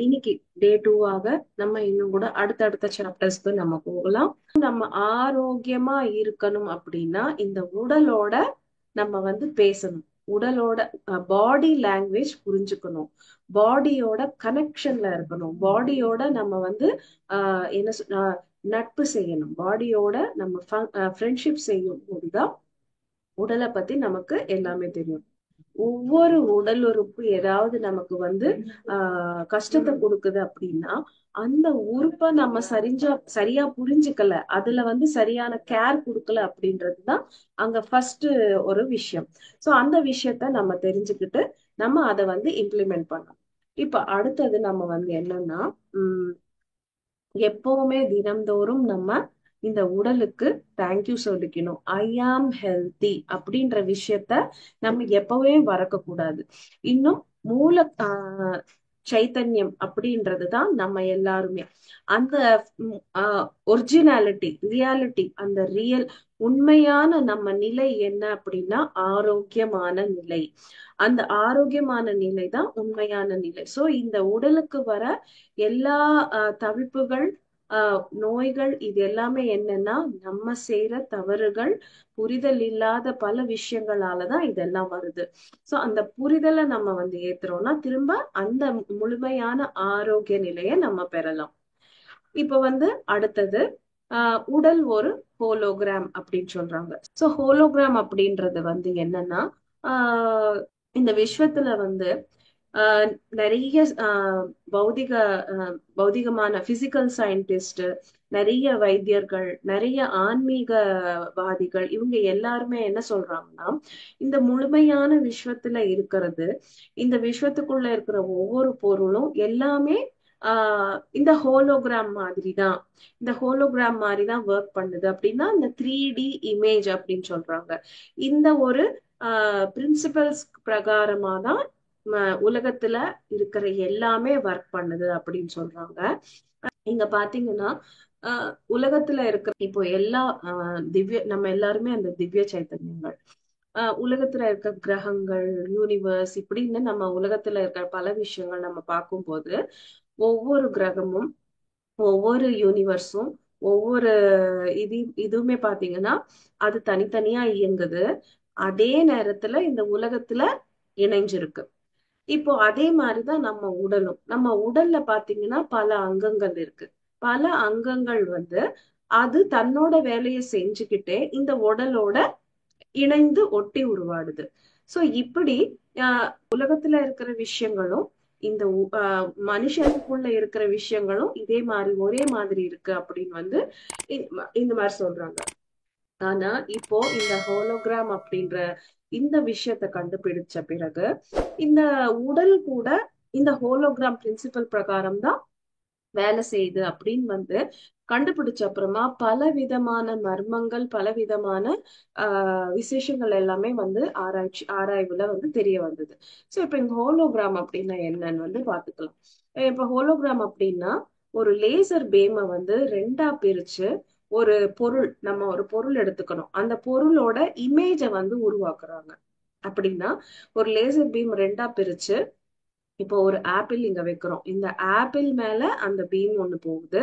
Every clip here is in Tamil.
இன்னைக்கு டே 2 நம்ம இன்னும் கூட அடுத்தடுத்த சாப்டர்ஸ்க்கு நம்ம போகலாம். நம்ம ஆரோக்கியமா இருக்கணும் அப்படின்னா இந்த உடலோட நம்ம பேசணும். உடலோட பாடி லாங்குவேஜ் புரிஞ்சுக்கணும். பாடியோட கனெக்ஷன்ல இருக்கணும். பாடியோட நம்ம நட்பு செய்யணும். பாடியோட நம்ம ஃப்ரெண்ட்ஷிப் செய்யும் போதுதான் உடலை பத்தி நமக்கு எல்லாமே தெரியும். ஒவ்வொரு உடல் உறுப்பு ஏதாவது நமக்கு கஷ்டத்தை கொடுக்குது அப்படின்னா அந்த உறுப்பை நம்ம சரியா புரிஞ்சுக்கல, அதுல சரியான கேர் கொடுக்கல அப்படின்றதுதான் அங்க ஃபர்ஸ்ட் ஒரு விஷயம். சோ அந்த விஷயத்த நம்ம தெரிஞ்சுக்கிட்டு நம்ம அதை இம்ப்ளிமெண்ட் பண்ணலாம். இப்ப அடுத்தது நம்ம என்னன்னா எப்பவுமே தினம்தோறும் நம்ம இந்த உடலுக்கு தேங்க்யூ சொல்லிக்கணும். ஐ ஆம் ஹெல்தி அப்படின்ற விஷயத்த நம்ம எப்பவுமே மறக்க கூடாது. இன்னும் மூல சைத்தன்யம் அப்படின்றதுதான் நம்ம எல்லாருமே அந்த ஒரிஜினாலிட்டி, ரியாலிட்டி, அந்த ரியல் உண்மையான நம்ம நிலை என்ன அப்படின்னா ஆரோக்கியமான நிலை. அந்த ஆரோக்கியமான நிலை தான் உண்மையான நிலை. சோ இந்த உடலுக்கு வர எல்லா தவிப்புகள், நோய்கள், இது எல்லாமே என்னன்னா நம்ம செய்யற தவறுகள், புரிதல் இல்லாத பல விஷயங்களாலதான் இதெல்லாம் வருது. சோ அந்த புரிதலை நம்ம ஏத்துறோம்னா திரும்ப அந்த முழுமையான ஆரோக்கிய நிலையை நம்ம பெறலாம். இப்ப அடுத்தது உடல் ஒரு ஹோலோகிராம் அப்படின்னு சொல்றாங்க. சோ ஹோலோகிராம் அப்படின்றது என்னன்னா இந்த விஸ்வத்துல ஆஹ் நிறைய பௌதிகமான பிசிக்கல் சயின்டிஸ்ட், நிறைய வைத்தியர்கள், நிறைய ஆன்மீகவாதிகள், இவங்க எல்லாருமே என்ன சொல்றாங்கன்னா இந்த முழுமையான விஸ்வத்துல இருக்கிறது, இந்த விஸ்வத்துக்குள்ள இருக்கிற ஒவ்வொரு பொருளும் எல்லாமே இந்த ஹோலோகிராம் மாதிரி தான், இந்த ஹோலோகிராம் மாதிரி தான் ஒர்க் பண்ணுது அப்படின்னா இந்த 3D இமேஜ் அப்படின்னு சொல்றாங்க. இந்த ஒரு பிரின்சிபல்ஸ் பிரகாரமா தான் உலகத்துல இருக்கிற எல்லாமே ஒர்க் பண்ணுது அப்படின்னு சொல்றாங்க. இங்க பாத்தீங்கன்னா உலகத்துல இருக்கிற இப்போ எல்லா நம்ம எல்லாருமே அந்த திவ்ய சைத்தன்யங்கள். உலகத்துல இருக்க கிரகங்கள், யூனிவர்ஸ், இப்படின்னு நம்ம உலகத்துல இருக்கிற பல விஷயங்கள் நம்ம பார்க்கும்போது ஒவ்வொரு கிரகமும், ஒவ்வொரு யூனிவர்ஸும், ஒவ்வொரு இதுவுமே பாத்தீங்கன்னா அது தனித்தனியா இயங்குது. அதே நேரத்துல இந்த உலகத்துல இணைஞ்சிருக்கு. இப்போ அதே மாதிரிதான் நம்ம உடலும். நம்ம உடல்ல பாத்தீங்கன்னா பல அங்கங்கள் இருக்கு. பல அங்கங்கள் அது தன்னோட வேலையை செஞ்சுக்கிட்டே இந்த உடலோட இணைந்து ஒட்டி உருவாடுது. சோ இப்படி உலகத்துல இருக்கிற விஷயங்களும் இந்த மனுஷனுக்குள்ள இருக்கிற விஷயங்களும் இதே மாதிரி ஒரே மாதிரி இருக்கு அப்படின்னு இந்த மாதிரி சொல்றாங்க. ஆனா இப்போ இந்த ஹோலோகிராம் அப்படின்ற இந்த விஷயத்த கண்டுபிடிச்ச பிறகு இந்த உடல் கூட இந்த ஹோலோகிராம் பிரின்சிபல் பிரகாரம் தான் வேலை செய்யுது அப்படின்னு கண்டுபிடிச்ச அப்புறமா பல விதமான மர்மங்கள், பல விதமான விசேஷங்கள் எல்லாமே ஆராய்வுல தெரிய வந்தது. சோ இப்ப இந்த ஹோலோகிராம் அப்படின்னா என்னன்னு பாத்துக்கலாம். இப்ப ஹோலோகிராம் அப்படின்னா ஒரு லேசர் பீமை ரெண்டா பிரிச்சு நம்ம ஒரு பொருள் எடுத்துக்கணும், அந்த பொருளோட இமேஜ உருவாக்குறாங்க. அப்படின்னா ஒரு லேசர் பீம் ரெண்டா பிரிச்சு இப்போ ஒரு ஆப்பிள் இங்க வைக்கிறோம், இந்த ஆப்பிள் மேல அந்த பீம் ஒண்ணு போகுது,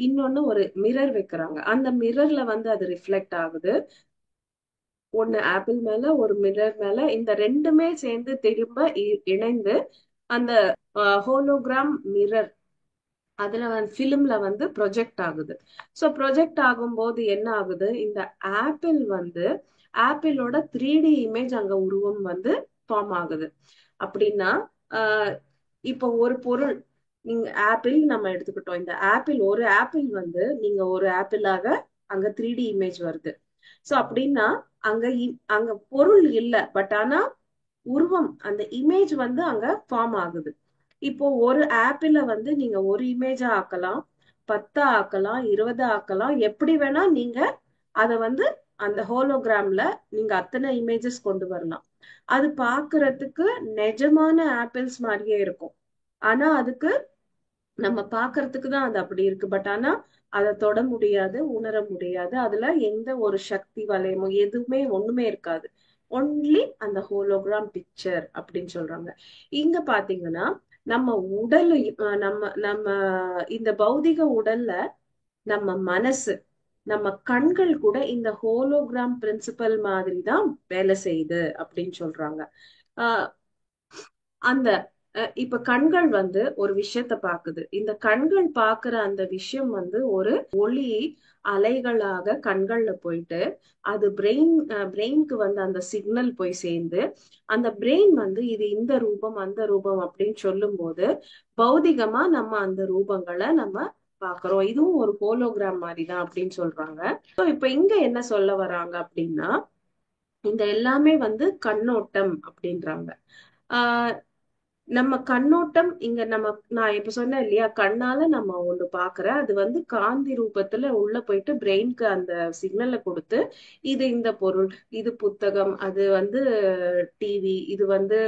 இன்னொன்னு ஒரு மிரர் வைக்கிறாங்க, அந்த மிரர்ல அது ரிஃப்ளெக்ட் ஆகுது. ஒண்ணு ஆப்பிள் மேல, ஒரு மிரர் மேல, இந்த ரெண்டுமே சேர்ந்து திரும்ப இணைந்து அந்த ஹோலோகிராம் மிரர் அதுல பிலிம்ல ப்ரொஜெக்ட் ஆகுது. சோ ப்ரொஜெக்ட் ஆகும்போது என்ன ஆகுது, இந்த ஆப்பிளோட 3D இமேஜ் அங்க உருவம் ஃபார்ம் ஆகுது. அப்படின்னா இப்போ ஒரு பொருள், நீங்க ஆப்பிள் நம்ம எடுத்துக்கிட்டோம், இந்த ஒரு ஆப்பிள் நீங்க ஒரு ஆப்பிளாக அங்க 3D இமேஜ் வருது. சோ அப்படின்னா அங்க அங்க பொருள் இல்ல, பட் ஆனா உருவம், அந்த இமேஜ் அங்க ஃபார்ம் ஆகுது. இப்போ ஒரு ஆப்பிள நீங்க ஒரு இமேஜா ஆக்கலாம், 10 ஆக்கலாம், 20 ஆக்கலாம், எப்படி வேணா நீங்க அத அந்த ஹோலோகிராம்ல நீங்க அத்தனை இமேஜஸ் கொண்டு வரலாம். அது பாக்குறதுக்கு நிஜமான ஆப்பிள்ஸ் மாதிரியே இருக்கும். ஆனா அதுக்கு நம்ம பாக்குறதுக்கு தான் அது அப்படி இருக்கு. பட் ஆனா அதை தொட முடியாது, உணர முடியாது, அதுல எந்த ஒரு சக்தி வலயமோ எதுவுமே ஒண்ணுமே இருக்காது. ஒன்லி அந்த ஹோலோகிராம் பிக்சர் அப்படின்னு சொல்றாங்க. இங்க பாத்தீங்கன்னா நம்ம உடல், நம்ம நம்ம இந்த பௌதிக உடல்ல நம்ம மனசு, நம்ம கண்கள் கூட இந்த ஹோலோகிராம் பிரின்சிபல் மாதிரி தான் வேலை செய்யுது அப்படின்னு சொல்றாங்க. ஆஹ் அந்த இப்ப கண்கள் வந்து ஒரு விஷயத்த பாக்குது. இந்த கண்கள் பாக்குற அந்த விஷயம் வந்து ஒரு ஒளி அலைகளாக கண்கள்ல போயிட்டு அது பிரெயினுக்கு வந்து அந்த சிக்னல் போய் சேர்ந்து அந்த பிரெயின் வந்து இது இந்த ரூபம் அந்த ரூபம் அப்படின்னு சொல்லும் போது பௌதிகமா நம்ம அந்த ரூபங்களை நம்ம பாக்குறோம். இதுவும் ஒரு ஹோலோகிராம் மாதிரி தான் அப்படின்னு சொல்றாங்க. இப்ப இங்க என்ன சொல்ல வராங்க அப்படின்னா இந்த எல்லாமே வந்து கண்ணோட்டம் அப்படின்றாங்க. ஆஹ் நம்ம கண்ணோட்டம் இங்க நான் இப்ப சொன்னேன் இல்லையா, கண்ணால நம்ம ஒண்ணு பாக்குற அது வந்து காந்தி ரூபத்துல உள்ள போயிட்டு பிரெயினுக்கு அந்த சிக்னலை கொடுத்து இது இந்த பொருள், இது புத்தகம், அது வந்து டிவி, இது வந்து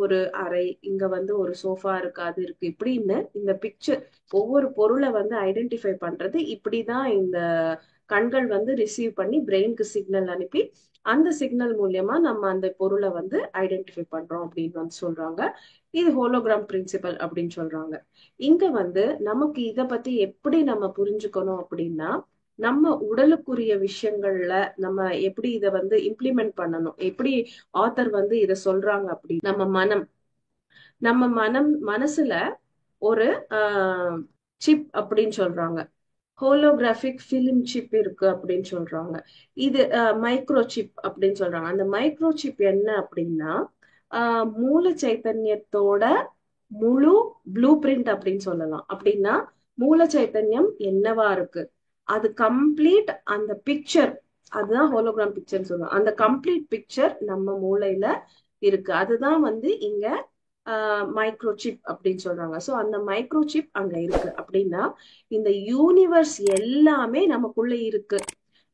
ஒரு அறை, இங்க வந்து ஒரு சோஃபா இருக்கு, அது இருக்கு, இப்படின்னு இந்த பிக்சர் ஒவ்வொரு பொருளை வந்து ஐடென்டிஃபை பண்றது இப்படிதான் இந்த கண்கள் வந்து ரிசீவ் பண்ணி பிரெயினுக்கு சிக்னல் அனுப்பி அந்த சிக்னல் மூலியமா நம்ம அந்த பொருளை வந்து ஐடென்டிஃபை பண்றோம் அப்படின்னு வந்து சொல்றாங்க. இது ஹோலோகிராம் பிரின்சிபல் அப்படின்னு சொல்றாங்க. இங்க வந்து நமக்கு இத பத்தி எப்படி நம்ம புரிஞ்சுக்கணும் அப்படின்னா நம்ம உடலுக்குரிய விஷயங்கள்ல நம்ம எப்படி இத வந்து இம்ப்ளிமெண்ட் பண்ணணும், எப்படி ஆத்தர் வந்து இத சொல்றாங்க அப்படி நம்ம மனசுல ஒரு சிப் அப்படின்னு சொல்றாங்க, ஹோலோகிராபிக் பிலிம் சிப் இருக்கு அப்படின்னு சொல்றாங்க. இது மைக்ரோ சிப் அப்படின்னு சொல்றாங்க. அந்த மைக்ரோ சிப் என்ன அப்படின்னா மூல சைத்தன்யத்தோட முழு ப்ளூ பிரிண்ட் அப்படின்னு சொல்லலாம். அப்படின்னா மூல சைத்தன்யம் என்னவா இருக்கு அது கம்ப்ளீட் அந்த பிக்சர், அதுதான் ஹோலோகிராம் பிக்சர்னு சொல்லுவோம். அந்த கம்ப்ளீட் பிக்சர் நம்ம மூளையில இருக்கு. அதுதான் வந்து இங்க மைக்ரோசிப் அப்படின்னு சொல்றாங்க. சோ அந்த மைக்ரோசிப் அங்க இருக்கு அப்படின்னா இந்த யூனிவர்ஸ் எல்லாமே நமக்குள்ள இருக்கு.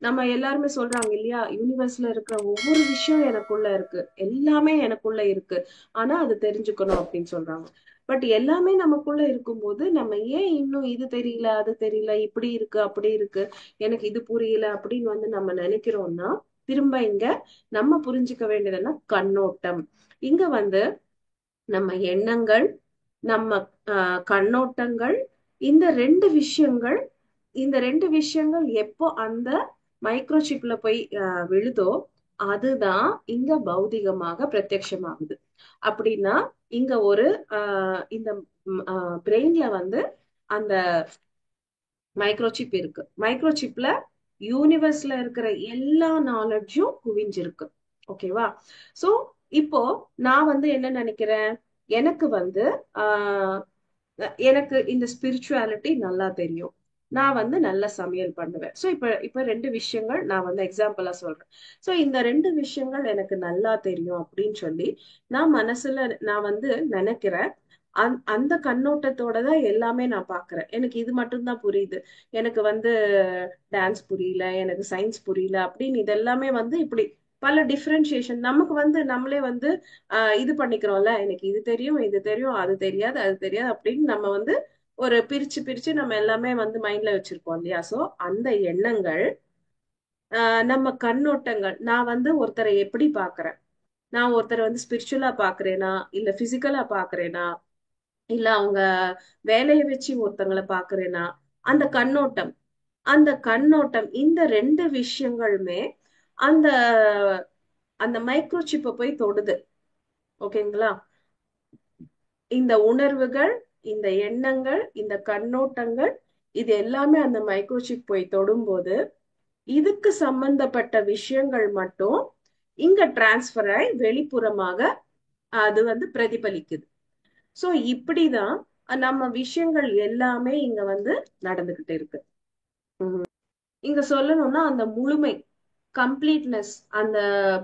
நம்ம எல்லாருமே சொல்றாங்க இல்லையா, யூனிவர்ஸ்ல இருக்கிற ஒவ்வொரு விஷயம் எனக்குள்ள இருக்கு, எல்லாமே எனக்குள்ள இருக்கு, ஆனா அது தெரிஞ்சுக்கணும் அப்படின்னு சொல்றாங்க. பட் எல்லாமே நமக்குள்ள இருக்கும்போது நம்ம ஏன் இன்னும் இது தெரியல அது தெரியல, இப்படி இருக்கு அப்படி இருக்கு, எனக்கு இது புரியல அப்படின்னு வந்து நம்ம நினைக்கிறோம்னா திரும்ப இங்க நம்ம புரிஞ்சுக்க வேண்டியதுன்னா கண்ணோட்டம். இங்க வந்து நம்ம எண்ணங்கள், நம்ம கண்ணோட்டங்கள், இந்த ரெண்டு விஷயங்கள் இந்த ரெண்டு விஷயங்கள் எப்போ அந்த மைக்ரோசிப்ல போய் விழுதோ அதுதான் இங்க பௌதிகமாக பிரத்யட்சமாகுது. அப்படின்னா இங்க ஒரு இந்த பிரெயின்ல வந்து அந்த மைக்ரோசிப் இருக்கு. மைக்ரோசிப்ல யூனிவர்ஸ்ல இருக்கிற எல்லா நாலெட்ஜும் குவிஞ்சிருக்கு. ஓகேவா? சோ இப்போ நான் வந்து என்ன நினைக்கிறேன், எனக்கு வந்து ஆஹ் எனக்கு இந்த ஸ்பிரிச்சுவாலிட்டி நல்லா தெரியும், நான் வந்து நல்ல சமையல் பண்ணுவேன். ஸோ இப்ப ரெண்டு விஷயங்கள் நான் வந்து எக்ஸாம்பிளா சொல்றேன். ஸோ இந்த ரெண்டு விஷயங்கள் எனக்கு நல்லா தெரியும் அப்படின்னு சொல்லி நான் மனசுல நான் வந்து நினைக்கிறேன். அந்த கண்ணோட்டத்தோட தான் எல்லாமே நான் பாக்குறேன். எனக்கு இது மட்டும்தான் புரியுது, எனக்கு வந்து டான்ஸ் புரியல, எனக்கு சயின்ஸ் புரியல அப்படின்னு இதெல்லாமே வந்து இப்படி பல டிஃபரன்சியேஷன் நமக்கு வந்து நம்மளே வந்து இது பண்ணிக்கிறோம்ல, எனக்கு இது தெரியும் இது தெரியும் அது தெரியாது அது தெரியாது அப்படின்னு நம்ம வந்து ஒரு பிரிச்சு பிரிச்சு நம்ம எல்லாமே வந்து மைண்ட்ல வச்சிருக்கோம் இல்லையா. சோ அந்த எண்ணங்கள் நம்ம கண்ணோட்டங்கள், நான் வந்து ஒருத்தரை எப்படி பாக்குறேன், நான் ஒருத்தரை வந்து ஸ்பிரிச்சுவலா பாக்குறேனா இல்ல பிசிக்கலா பாக்குறேனா இல்ல அவங்க வேலையை வச்சு ஒருத்தங்களை பாக்குறேனா, அந்த கண்ணோட்டம் இந்த ரெண்டு விஷயங்களுமே அந்த அந்த மைக்ரோசிப்பை போய் தொடுது. ஓகேங்களா? இந்த உணர்வுகள், இந்த எண்ணங்கள், இந்த கண்ணோட்டங்கள், இது எல்லாமே அந்த மைக்ரோசிப் போய் தொடும்போது இதுக்கு சம்பந்தப்பட்ட விஷயங்கள் மட்டும் இங்க டிரான்ஸ்பர் ஆகி வெளிப்புறமாக அது வந்து பிரதிபலிக்குது. சோ இப்படிதான் நம்ம விஷயங்கள் எல்லாமே இங்க வந்து நடந்துகிட்டு இருக்கு. இங்க சொல்லணும்னா அந்த முழுமை, கம்ப்ளீட்னஸ், அந்த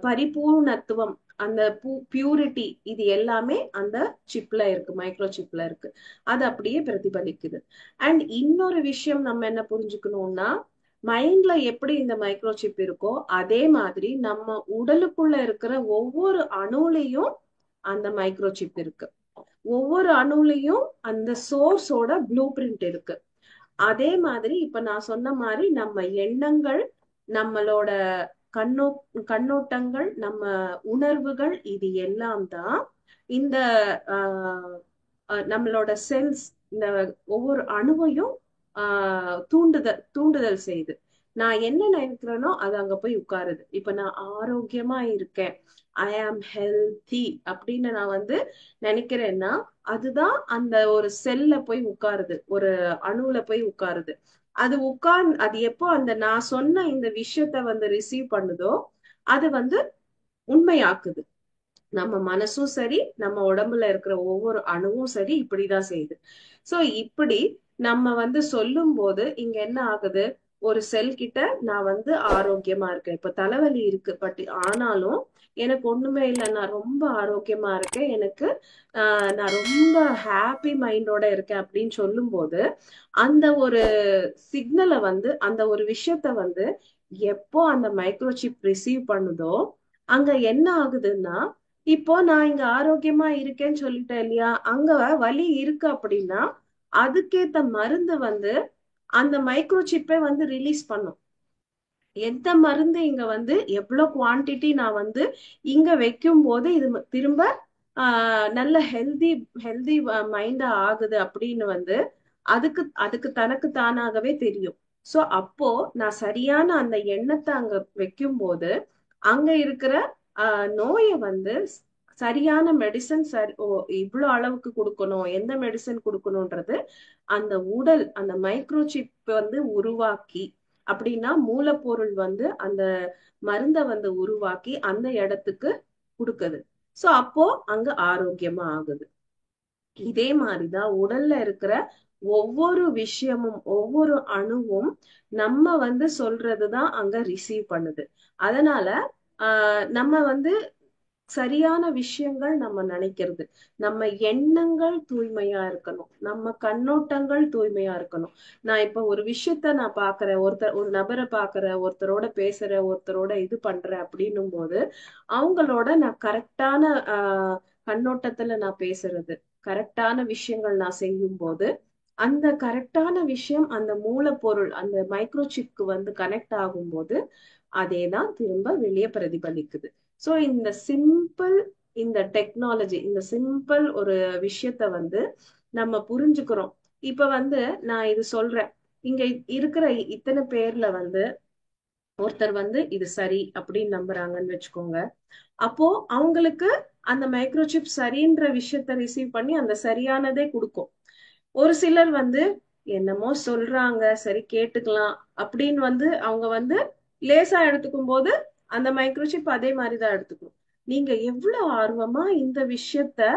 பரிபூர்ணத்துவம், அந்த பியூரிட்டி, இது எல்லாமே அந்த சிப்ல இருக்கு, மைக்ரோ சிப்ல இருக்கு. அது அப்படியே பிரதிபலிக்குது. அண்ட் இன்னொரு விஷயம் நம்ம என்ன புரிஞ்சுக்கணும்னா மைண்ட்ல எப்படி இந்த மைக்ரோ சிப் இருக்கோ அதே மாதிரி நம்ம உடலுக்குள்ள இருக்கிற ஒவ்வொரு அணுலையும் அந்த மைக்ரோ சிப் இருக்கு. ஒவ்வொரு அணுலையும் அந்த சோர்ஸோட ப்ளூ பிரிண்ட் இருக்கு. அதே மாதிரி இப்ப நான் சொன்ன மாதிரி நம்ம எண்ணங்கள், நம்மளோட கண்ணோ கண்ணோட்டங்கள், நம்ம உணர்வுகள், இது எல்லாம் தான் இந்த நம்மளோட செல்ஸ், இந்த ஒவ்வொரு அணுவையும் தூண்டுதல் செய்யுது. நான் என்ன நினைக்கிறேனோ அது அங்க போய் உட்காருது. இப்ப நான் ஆரோக்கியமா இருக்கேன், ஐ ஆம் ஹெல்தி அப்படின்னு நான் நினைக்கிறேன்னா, அதுதான் அந்த ஒரு செல்ல போய் உட்காருது, ஒரு அணுவுல போய் உட்காருது. அது எப்போ அந்த நான் சொன்ன இந்த விஷயத்த ரிசீவ் பண்ணுதோ, அது உண்மையாக்குது. நம்ம மனசும் சரி, நம்ம உடம்புல இருக்கிற ஒவ்வொரு அணுவும் சரி, இப்படிதான் செய்யுது. சோ இப்படி நம்ம சொல்லும் போது இங்க என்ன ஆகுது, ஒரு செல் கிட்ட நான் ஆரோக்கியமா இருக்கேன், இப்ப தலைவலி இருக்கு, பட் ஆனாலும் எனக்கு ஒண்ணுமே இல்லை, நான் ரொம்ப ஆரோக்கியமா இருக்கேன், எனக்கு நான் ரொம்ப ஹாப்பி மைண்டோட இருக்கேன் அப்படின்னு சொல்லும் போது, அந்த ஒரு சிக்னலை அந்த ஒரு விஷயத்த எப்போ அந்த மைக்ரோசிப் ரிசீவ் பண்ணுதோ, அங்க என்ன ஆகுதுன்னா, இப்போ நான் இங்க ஆரோக்கியமா இருக்கேன்னு சொல்லிட்டேன் இல்லையா, அங்க வலி இருக்கு அப்படின்னா அதுக்கேத்த மருந்து அந்த மைக்ரோசிப்பை ரிலீஸ் பண்ணும். எந்த மருந்து இங்க எவ்வளவு குவான்டிட்டி நான் இங்க வைக்கும் போது இது திரும்ப நல்ல ஹெல்தி ஹெல்தி மைண்டா ஆகுது அப்படின்னு அதுக்கு அதுக்கு தனக்கு தானாகவே தெரியும். சோ அப்போ நான் சரியான அந்த எண்ணத்தை அங்க வைக்கும் போது அங்க இருக்கிற நோயை சரியான மெடிசன், சரி இவ்வளவு அளவுக்கு கொடுக்கணும், எந்த மெடிசன் கொடுக்கணும்ன்றது அந்த உடல், அந்த மைக்ரோசிப் உருவாக்கி, அப்படின்னா மூலப்பொருள் அந்த மருந்தை உருவாக்கி அந்த இடத்துக்கு கொடுக்குது. சோ அப்போ அங்க ஆரோக்கியமா ஆகுது. இதே மாதிரிதான் உடல்ல இருக்கிற ஒவ்வொரு விஷயமும், ஒவ்வொரு அணுவும் நம்ம சொல்றதுதான் அங்க ரிசீவ் பண்ணுது. அதனால நம்ம சரியான விஷயங்கள் நம்ம நினைக்கிறது, நம்ம எண்ணங்கள் தூய்மையா இருக்கணும், நம்ம கண்ணோட்டங்கள் தூய்மையா இருக்கணும். நான் இப்ப ஒரு விஷயத்த நான் பாக்குறேன், ஒரு நபரை பாக்குறேன், ஒருத்தரோட பேசுறேன், ஒருத்தரோட இது பண்றேன் அப்படின்னும் போது அவங்களோட நான் கரெக்டான கண்ணோட்டத்துல நான் பேசுறது, கரெக்டான விஷயங்கள் நான் செய்யும் போது அந்த கரெக்டான விஷயம் அந்த மூலப்பொருள், அந்த மைக்ரோசிப்க்கு கனெக்ட் ஆகும் போது அதேதான் திரும்ப வெளியே பிரதிபலிக்குது. சோ இந்த சிம்பிள், இந்த டெக்னாலஜி, இந்த சிம்பிள் ஒரு விஷயத்த நம்ம புரிஞ்சுக்கிறோம். இப்ப நான் இது சொல்றேன், இங்க இருக்கிற இத்தனை பேர்ல ஒருத்தர் இது சரி அப்படின்னு நம்புறாங்கன்னு வச்சுக்கோங்க. அப்போ அவங்களுக்கு அந்த மைக்ரோசிப் சரின்ற விஷயத்த ரிசீவ் பண்ணி அந்த சரியானதே கொடுக்கும். ஒரு சிலர் என்னமோ சொல்றாங்க, சரி கேட்டுக்கலாம் அப்படின்னு அவங்க லேசா எடுத்துக்கும் போது அந்த மைக்ரோசிப் அதே மாதிரிதான் எடுத்துக்கும். நீங்க எவ்வளவு ஆர்வமா இந்த விஷயத்த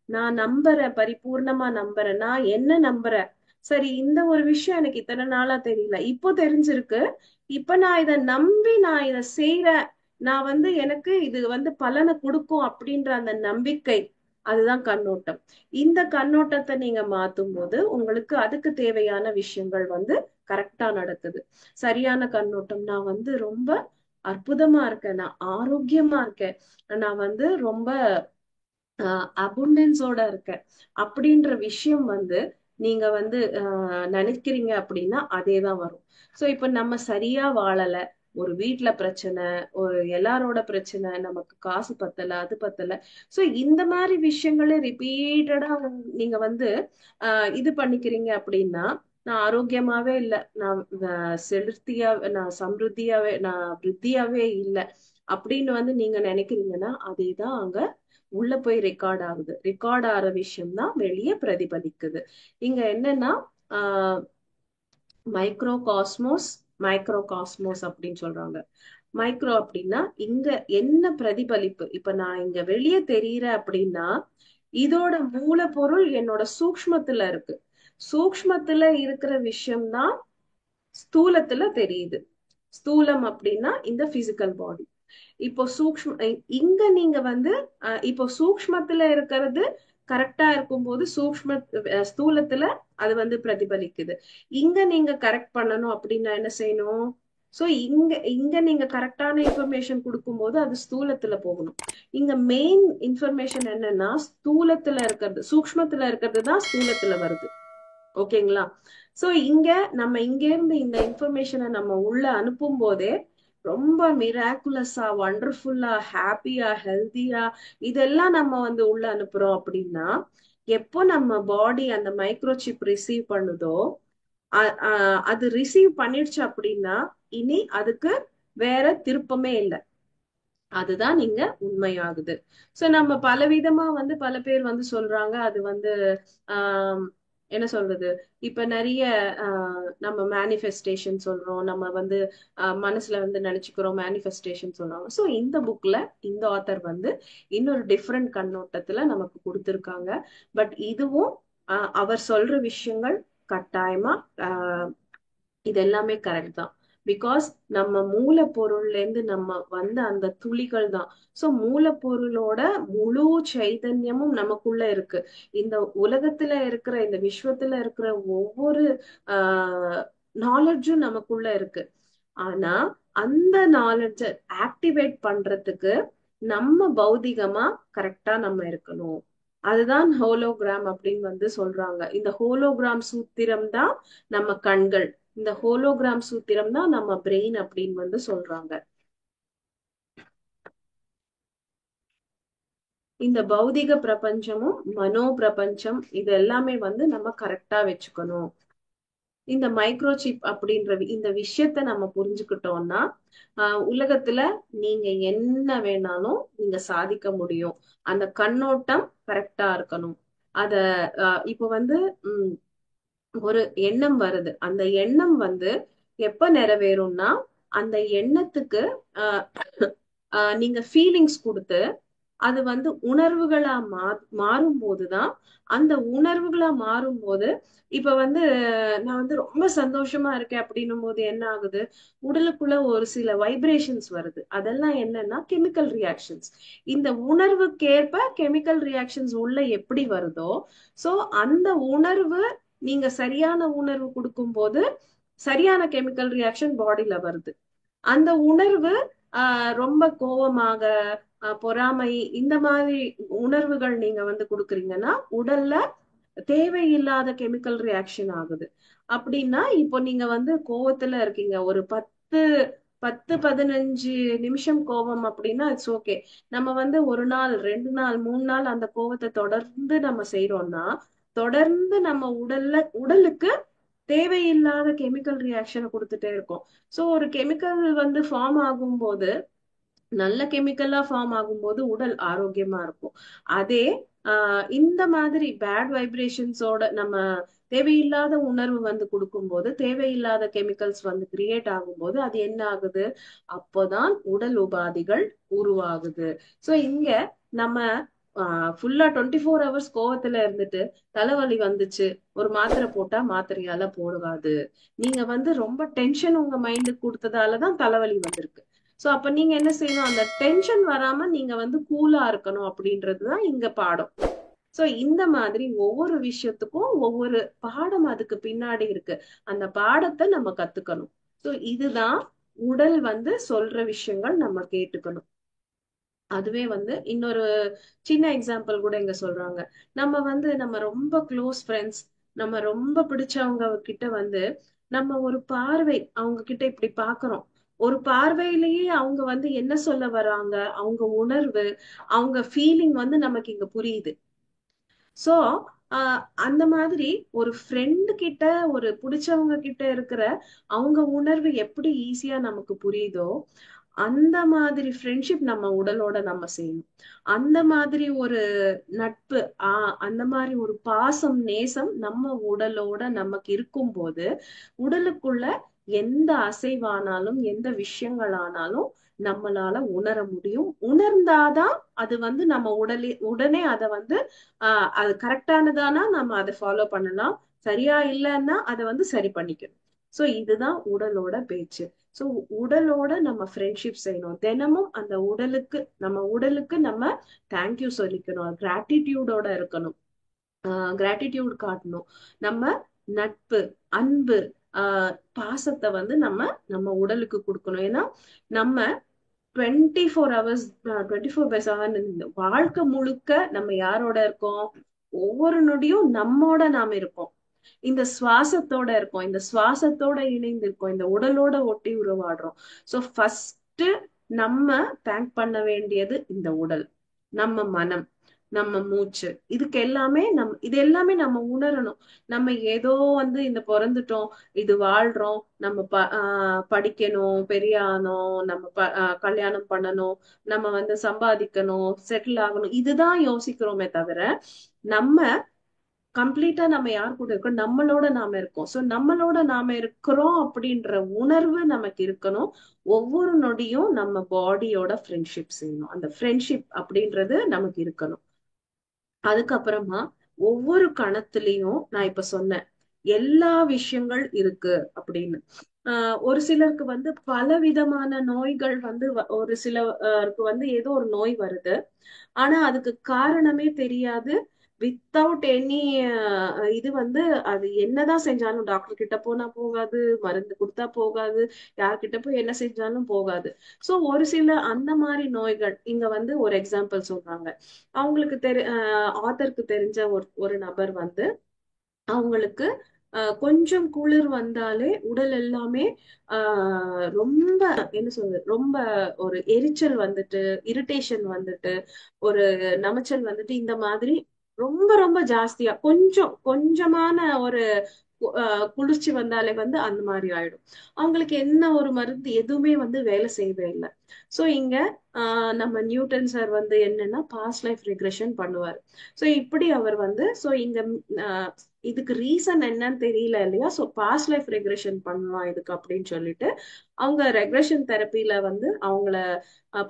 நான் நம்புறேன், பரிபூர்ணமா நம்புறேன், நான் என்ன நம்புறேன், சரி இந்த ஒரு விஷயம் எனக்கு இத்தனை நாளா தெரியல, இப்போ தெரிஞ்சிருக்கு, இப்ப நான் இதை நம்பி நான் இதை செய்யறேன், நான் எனக்கு இது பலனை கொடுக்கும் அப்படின்ற அந்த நம்பிக்கை, அதுதான் கண்ணோட்டம். இந்த கண்ணோட்டத்தை நீங்க மாத்தும் போது உங்களுக்கு அதுக்கு தேவையான விஷயங்கள் கரெக்டா நடக்குது. சரியான கண்ணோட்டம், நான் ரொம்ப அற்புதமா இருக்கேன், நான் ஆரோக்கியமா இருக்கேன், நான் ரொம்ப அபுண்டன்ஸோட இருக்கேன் அப்படின்ற விஷயம் நீங்க நினைக்கிறீங்க அப்படின்னா அதேதான் வரும். சோ இப்ப நம்ம சரியா வாழல, ஒரு வீட்டுல பிரச்சனை, ஒரு எல்லாரோட பிரச்சனை, நமக்கு காசு பத்தல, அது பத்தல, சோ இந்த மாதிரி விஷயங்களே ரிப்பீட்டடா நீங்க இது பண்ணிக்கிறீங்க அப்படின்னா, நான் ஆரோக்கியமாவே இல்ல, நான் செலுத்தியா, நான் சம்ருத்தியாவே, நான் விருத்தியாவே இல்லை அப்படின்னு நீங்க நினைக்கிறீங்கன்னா அதேதான் அங்க உள்ள போய் ரெக்கார்ட் ஆகுது. ரெக்கார்ட் ஆற விஷயம் தான் வெளியே பிரதிபலிக்குது. இங்க என்னன்னா மைக்ரோ காஸ்மோஸ், மைக்ரோ காஸ்மோஸ் அப்படின்னு சொல்றாங்க. மைக்ரோ அப்படின்னா இங்க என்ன பிரதிபலிப்பு, இப்ப நான் இங்க வெளியே தெரியறேன் அப்படின்னா இதோட மூலப்பொருள் என்னோட சூக்ஷ்மத்துல இருக்கு, சூக்ஷ்மத்துல இருக்கிற விஷயம்தான் ஸ்தூலத்துல தெரியுது. ஸ்தூலம் அப்படின்னா இந்த பிசிக்கல் பாடி. இப்போ இங்க நீங்க இப்போ சூக்ஷ்மத்துல இருக்கிறது கரெக்டா இருக்கும்போது ஸ்தூலத்துல அது பிரதிபலிக்குது. இங்க நீங்க கரெக்ட் பண்ணணும் அப்படின்னா என்ன செய்யணும், சோ இங்க இங்க நீங்க கரெக்டான இன்ஃபர்மேஷன் கொடுக்கும்போது அது ஸ்தூலத்துல போகணும். இங்க மெயின் இன்ஃபர்மேஷன் என்னன்னா ஸ்தூலத்துல இருக்கிறது, சூக்ஷ்மத்துல இருக்கிறது தான் ஸ்தூலத்துல வருது. ஓகேங்களா? சோ இங்க நம்ம இங்க இருந்து இந்த இன்ஃபர்மேஷனை நம்ம உள்ள அனுப்பும் போதே ரொம்ப மிராக்குலஸா, வண்டர்ஃபுல்லா, ஹாப்பியா, ஹெல்தியா இதெல்லாம் நம்ம வந்து உள்ள அனுப்புறோம் அப்படின்னா, எப்போ நம்ம பாடி அந்த மைக்ரோசிப் ரிசீவ் பண்ணுதோ, அது ரிசீவ் பண்ணிடுச்சு அப்படின்னா இனி அதுக்கு வேற திருப்பமே இல்லை. அதுதான் நீங்க உண்மையாகுது. சோ நம்ம பலவிதமா வந்து பல பேர் வந்து சொல்றாங்க அது வந்து ஆஹ் என்ன சொல்றது, இப்ப நிறைய நம்ம மேனிஃபெஸ்டேஷன் சொல்றோம், நம்ம வந்து மனசுல வந்து நினைச்சுக்கிறோம், மேனிஃபெஸ்டேஷன் சொல்றாங்க. சோ இந்த புக்ல இந்த ஆத்தர் வந்து இன்னொரு டிஃப்ரெண்ட் கண்ணோட்டத்துல நமக்கு கொடுத்திருக்காங்க. பட் இதுவும் அவர் சொல்ற விஷயங்கள் கட்டாயமா இது எல்லாமே கரெக்ட் தான். பிகாஸ் நம்ம மூலப்பொருள்ல இருந்து நம்ம வந்த அந்த துளிகள் தான். சோ மூலப்பொருளோட முழு சைதன்யமும் நமக்குள்ள இருக்கு. இந்த உலகத்துல இருக்கிற, இந்த விஸ்வத்துல இருக்கிற ஒவ்வொரு ஆஹ் நாலேஜும் நமக்குள்ள இருக்கு. ஆனா அந்த நாலேஜ ஆக்டிவேட் பண்றதுக்கு நம்ம பௌதிகமா கரெக்டா நம்ம இருக்கணும். அதுதான் ஹோலோகிராம் அப்படின்னு வந்து சொல்றாங்க. இந்த ஹோலோகிராம் சூத்திரம் தான் நம்ம கண்கள், இந்த ஹோலோகிராம் சூத்திரம் தான் நம்ம பிரெயின் அப்படின்னு வந்து சொல்றாங்க. இந்த பௌதிக பிரபஞ்சமும் மனோ பிரபஞ்சம் இது எல்லாமே வந்து நம்ம கரெக்டா வச்சுக்கணும். இந்த மைக்ரோசிப் அப்படின்ற இந்த விஷயத்த நம்ம புரிஞ்சுக்கிட்டோம்னா உலகத்துல நீங்க என்ன வேணாலும் நீங்க சாதிக்க முடியும். அந்த கண்ணோட்டம் கரெக்டா இருக்கணும். அத இப்ப வந்து உம் ஒரு எண்ணம் வருது, அந்த எண்ணம் வந்து எப்ப நிறைவேறும்னா அந்த எண்ணத்துக்கு ஆஹ் நீங்க ஃபீலிங்ஸ் கொடுத்து அது வந்து உணர்வுகளா மாறும் போதுதான், அந்த உணர்வுகளா மாறும்போது இப்ப வந்து நான் வந்து ரொம்ப சந்தோஷமா இருக்கேன் அப்படின்னும் போது என்ன ஆகுது, உடலுக்குள்ள ஒரு சில வைப்ரேஷன்ஸ் வருது. அதெல்லாம் என்னன்னா கெமிக்கல் ரியாக்ஷன்ஸ். இந்த உணர்வுக்கேற்ப கெமிக்கல் ரியாக்ஷன்ஸ் உள்ள எப்படி வருதோ, சோ அந்த உணர்வு நீங்க சரியான உணர்வு கொடுக்கும் போது சரியான கெமிக்கல் ரியாக்ஷன் பாடியில வருது. அந்த உணர்வு ரொம்ப கோவமாக, பொறாமை, இந்த மாதிரி உணர்வுகள் நீங்க வந்து கொடுக்குறீங்கன்னா உடல்ல தேவையில்லாத கெமிக்கல் ரியாக்ஷன் ஆகுது. அப்படின்னா இப்போ நீங்க வந்து கோவத்துல இருக்கீங்க, ஒரு 10-15 நிமிஷம் கோவம் அப்படின்னா இட்ஸ் ஓகே. நம்ம வந்து ஒரு நாள், 2 நாள், 3 நாள் அந்த கோவத்தை தொடர்ந்து நம்ம செய்யறோம்னா தொடர்ந்து நம்ம உடலுக்கு தேவையில்லாத கெமிக்கல் ரியாக்ஷனை கொடுத்துட்டே இருக்கோம். சோ ஒரு கெமிக்கல் வந்து ஃபார்ம் ஆகும்போது, நல்ல கெமிக்கலா ஃபார்ம் ஆகும்போது உடல் ஆரோக்கியமா இருக்கும். அதே இந்த மாதிரி பேட் வைப்ரேஷன்ஸோட நம்ம தேவையில்லாத உணர்வு வந்து கொடுக்கும்போது தேவையில்லாத கெமிக்கல்ஸ் வந்து கிரியேட் ஆகும்போது அது என்ன ஆகுது, அப்போதான் உடல் உபாதிகள் உருவாகுது. சோ இங்க நம்ம ஃபுல்லா 24 ஹவர்ஸ் கோவத்துல இருந்துட்டு தலைவலி வந்துச்சு ஒரு மாத்திரை போட்டா மாத்திரையால போடுவாது. நீங்க வந்து ரொம்ப டென்ஷன் உங்க மைண்டுக்கு கொடுத்ததாலதான் தலைவலி வந்திருக்கு. சோ அப்ப நீங்க என்ன செய்யணும், அந்த டென்ஷன் வராம நீங்க வந்து கூலா இருக்கணும் அப்படின்றதுதான் இங்க பாடம். சோ இந்த மாதிரி ஒவ்வொரு விஷயத்துக்கும் ஒவ்வொரு பாடம் அதுக்கு பின்னாடி இருக்கு. அந்த பாடத்தை நம்ம கத்துக்கணும். சோ இதுதான் உடல் வந்து சொல்ற விஷயங்கள் நம்ம கேட்டுக்கணும். அதுவே வந்து இன்னொரு சின்ன எக்ஸாம்பிள் கூட இங்க சொல்றாங்க. நம்ம ரொம்ப க்ளோஸ் ஃப்ரெண்ட்ஸ், நம்ம ரொம்ப பிடிச்சவங்க கிட்ட வந்து நம்ம ஒரு பார்வை அவங்க கிட்ட இப்படி பாக்குறோம். ஒரு பார்வையிலேயே அவங்க வந்து என்ன சொல்ல வராங்க, அவங்க உணர்வு, அவங்க ஃபீலிங் வந்து நமக்கு இங்க புரியுது. சோ அந்த மாதிரி ஒரு ஃப்ரெண்டு கிட்ட, ஒரு பிடிச்சவங்க கிட்ட இருக்கிற அவங்க உணர்வு எப்படி ஈஸியா நமக்கு புரியுதோ, அந்த மாதிரி ஃப்ரெண்ட்ஷிப் நம்ம உடலோட நம்ம செய்யணும். அந்த மாதிரி ஒரு நட்பு, அந்த மாதிரி ஒரு பாசம், நேசம் நம்ம உடலோட நமக்கு இருக்கும்போது உடலுக்குள்ள எந்த அசைவானாலும் எந்த விஷயங்களானாலும் நம்மளால உணர முடியும். உணர்ந்தாதான் அது வந்து நம்ம உடனே அதை வந்து அது கரெக்டானதானா நம்ம அதை ஃபாலோ பண்ணலாம், சரியா இல்லைன்னா அதை வந்து சரி பண்ணிக்கணும். சோ இதுதான் உடலோட பேச்சு. சோ உடலோட நம்ம ஃப்ரெண்ட்ஷிப் செய்யணும். தினமும் அந்த உடலுக்கு நம்ம தேங்க்யூ சொல்லிக்கணும், கிராட்டிடியூடோட இருக்கணும், கிராட்டிடியூட் காட்டணும். நம்ம நட்பு, அன்பு, பாசத்தை வந்து நம்ம நம்ம உடலுக்கு கொடுக்கணும். ஏன்னா நம்ம 24 ஹவர்ஸ், 24/7 வாழ்க்கை முழுக்க நம்ம யாரோட இருக்கோம், ஒவ்வொரு நொடியும் நம்மோட நாம இருப்போம். இந்த சுவாசத்தோட இருக்கோம், இந்த சுவாசத்தோட இணைந்து இருக்கோம், இந்த உடலோட ஒட்டி உறவாடுறோம். சோ ஃபர்ஸ்ட் நம்ம தேங்க் பண்ண வேண்டியது இந்த உடல், நம்ம மனம், நம்ம மூச்சு. இது எல்லாமே நம்ம உணரணும். நம்ம ஏதோ இந்த பிறந்துட்டோம், இது வாழ்றோம், நம்ம படிக்கணும், பெரியானோம், நம்ம கல்யாணம் பண்ணணும், நம்ம சம்பாதிக்கணும், செட்டில் ஆகணும், இதுதான் யோசிக்கிறோமே தவிர நம்ம கம்ப்ளீட்டா நம்ம யார் கூட இருக்கோம், நம்மளோட நாம இருக்கோம். சோ நம்மளோட நாம இருக்கிறோம் அப்படின்ற உணர்வு நமக்கு இருக்கணும். ஒவ்வொரு நொடியும் நம்ம பாடியோட ஃப்ரெண்ட்ஷிப் செய்யணும், அந்த ஃப்ரெண்ட்ஷிப் அப்படின்றது நமக்கு இருக்கணும். அதுக்கப்புறமா ஒவ்வொரு கணத்துலயும் நான் இப்ப சொன்னேன் எல்லா விஷயங்கள் இருக்கு அப்படின்னு. ஒரு சிலருக்கு பல விதமான நோய்கள் ஒரு சிலருக்கு ஏதோ ஒரு நோய் வருது, ஆனா அதுக்கு காரணமே தெரியாது. வித்தவுட் எனி இது அது என்னதான் செஞ்சாலும், டாக்டர் கிட்ட போனா போகாது, மருந்து கொடுத்தா போகாது, யார்கிட்ட போய் என்ன செஞ்சாலும் போகாது. சோ ஒரு சில அந்த மாதிரி நோய்கள் இங்க ஒரு எக்ஸாம்பிள் சொல்றாங்க. அவங்களுக்கு ஆத்தருக்கு தெரிஞ்ச ஒரு நபர் அவங்களுக்கு கொஞ்சம் குளிர் வந்தாலே உடல் எல்லாமே ரொம்ப என்ன சொல்றது, ரொம்ப ஒரு எரிச்சல் இரிட்டேஷன் ஒரு நமைச்சல் இந்த மாதிரி ரொம்ப ரொம்ப ஜாஸ்தியா கொஞ்சமான ஒரு குளிர்ச்சி வந்தாலே அந்த மாதிரி ஆயிடும். அவங்களுக்கு என்ன ஒரு மருந்து எதுவுமே வேலை செய்யவே இல்லை. சோ இங்க நம்ம நியூட்டன் சார் என்னன்னா பாஸ்ட் லைஃப் ரெக்ரெஷன் பண்ணுவார். சோ இப்படி அவர் சோ இங்க இதுக்கு ரீசன் என்னன்னு தெரியல இல்லையா. சோ பாஸ்ட் லைஃப் ரெக்ரெஷன் பண்ணலாம் இதுக்கு அப்படின்னு சொல்லிட்டு அவங்க ரெக்ரெஷன் தெரப்பில அவங்கள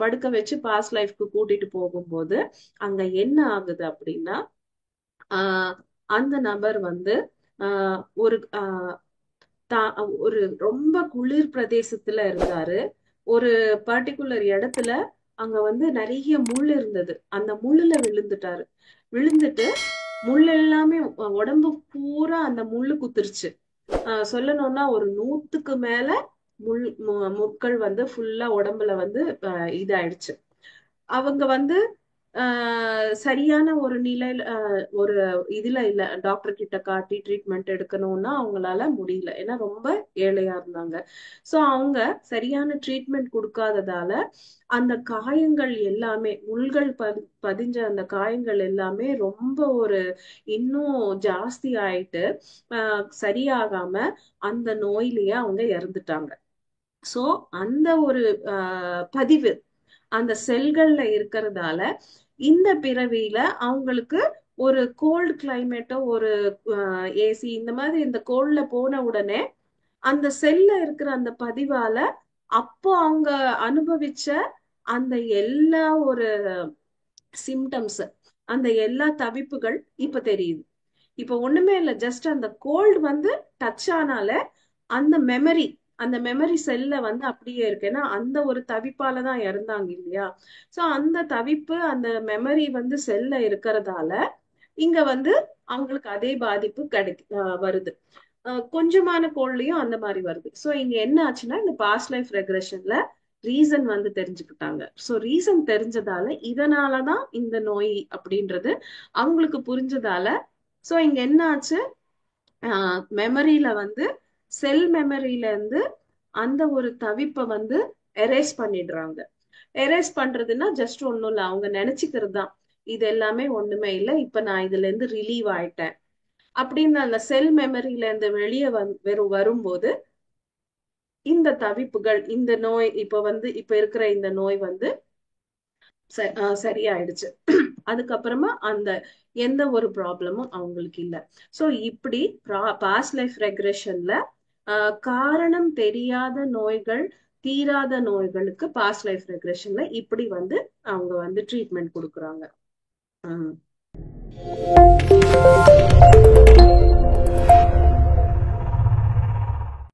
படுக்க வச்சு பாஸ்ட் லைஃப்க்கு கூட்டிட்டு போகும்போது அங்க என்ன ஆகுது அப்படின்னா, அந்த நபர் ஒரு ஒரு ரொம்ப குளிர் பிரதேசத்துல இருந்தாரு. ஒரு பர்டிகுலர் இடத்துல அங்க நிறைய முள் இருந்தது. அந்த முள்ளுல விழுந்துட்டாரு. விழுந்துட்டு முள் எல்லாமே உடம்பு பூரா அந்த முள்ளு குத்துருச்சு. சொல்லணும்னா ஒரு 100க்கு மேல முட்கள் ஃபுல்லா உடம்புல இதாயிடுச்சு. அவங்க சரியான ஒரு நிலையில ஒரு இதுல இல்ல, டாக்டர் கிட்ட காட்டி ட்ரீட்மெண்ட் எடுக்கணும்னா அவங்களால முடியல, ஏன்னா ரொம்ப ஏழையா இருந்தாங்க. சோ அவங்க சரியான ட்ரீட்மெண்ட் கொடுக்காததால அந்த காயங்கள் எல்லாமே, முள்கள் பதிஞ்ச அந்த காயங்கள் எல்லாமே ரொம்ப ஒரு இன்னும் ஜாஸ்தி ஆயிட்டு சரியாகாம அந்த நோயிலேயே அவங்க இறந்துட்டாங்க. சோ அந்த ஒரு பதிவு அந்த செல்கள்ல இருக்கிறதால இந்த பிறவியில அவங்களுக்கு ஒரு கோல்டு கிளைமேட்டோ ஒரு ஏசி இந்த மாதிரி இந்த கோல்ட்ல போன உடனே அந்த செல்ல இருக்கிற அந்த பதிவால அப்போ அவங்க அனுபவிச்ச அந்த எல்லா ஒரு சிம்டம்ஸ், அந்த எல்லா தவிப்புகள் இப்ப தெரியுது. இப்ப ஒண்ணுமே இல்ல, ஜஸ்ட் அந்த கோல்டு டச் ஆனால அந்த மெமரி செல்ல அப்படியே இருக்கு. ஏன்னா அந்த ஒரு தவிப்பாலதான் இறந்தாங்க இல்லையா. சோ அந்த தவிப்பு அந்த மெமரி செல்ல இருக்கிறதால இங்க அவங்களுக்கு அதே பாதிப்பு வருது. கொஞ்சமான கோல்லையும் அந்த மாதிரி வருது. சோ இங்க என்ன ஆச்சுன்னா, இந்த பாஸ்ட் லைஃப் ரெக்ரெஷன்ல ரீசன் தெரிஞ்சுக்கிட்டாங்க. சோ ரீசன் தெரிஞ்சதால இதனாலதான் இந்த நோய் அப்படின்றது அவங்களுக்கு புரிஞ்சதால சோ இங்க என்ன ஆச்சு, மெமரியில செல் மெமரியில இருந்து அந்த ஒரு தவிப்பை எரேஸ் பண்ணிடுறாங்க. எரேஸ் பண்றதுன்னா ஜஸ்ட் ஒண்ணும் இல்ல, அவங்க நினைச்சுக்கிறது தான் இது எல்லாமே ஒண்ணுமே இல்லை, இப்ப நான் இதுல இருந்து ரிலீவ் ஆயிட்டேன் அப்படின்னு அந்த செல் மெமரியில இருந்து வெளியே வரும்போது இந்த தவிப்புகள், இந்த நோய் இப்ப இருக்கிற இந்த நோய் சரியாயிடுச்சு. அதுக்கப்புறமா அந்த எந்த ஒரு ப்ராப்ளமும் அவங்களுக்கு இல்ல. சோ இப்படி பாஸ்ட் லைஃப் ரெக்ரெஷன்ல காரணம் தெரியாத நோய்கள், தீராத நோய்களுக்கு பாஸ்ட் லைஃப் ரெக்ரெஷன்ல இப்படி அவங்க ட்ரீட்மெண்ட் கொடுக்குறாங்க.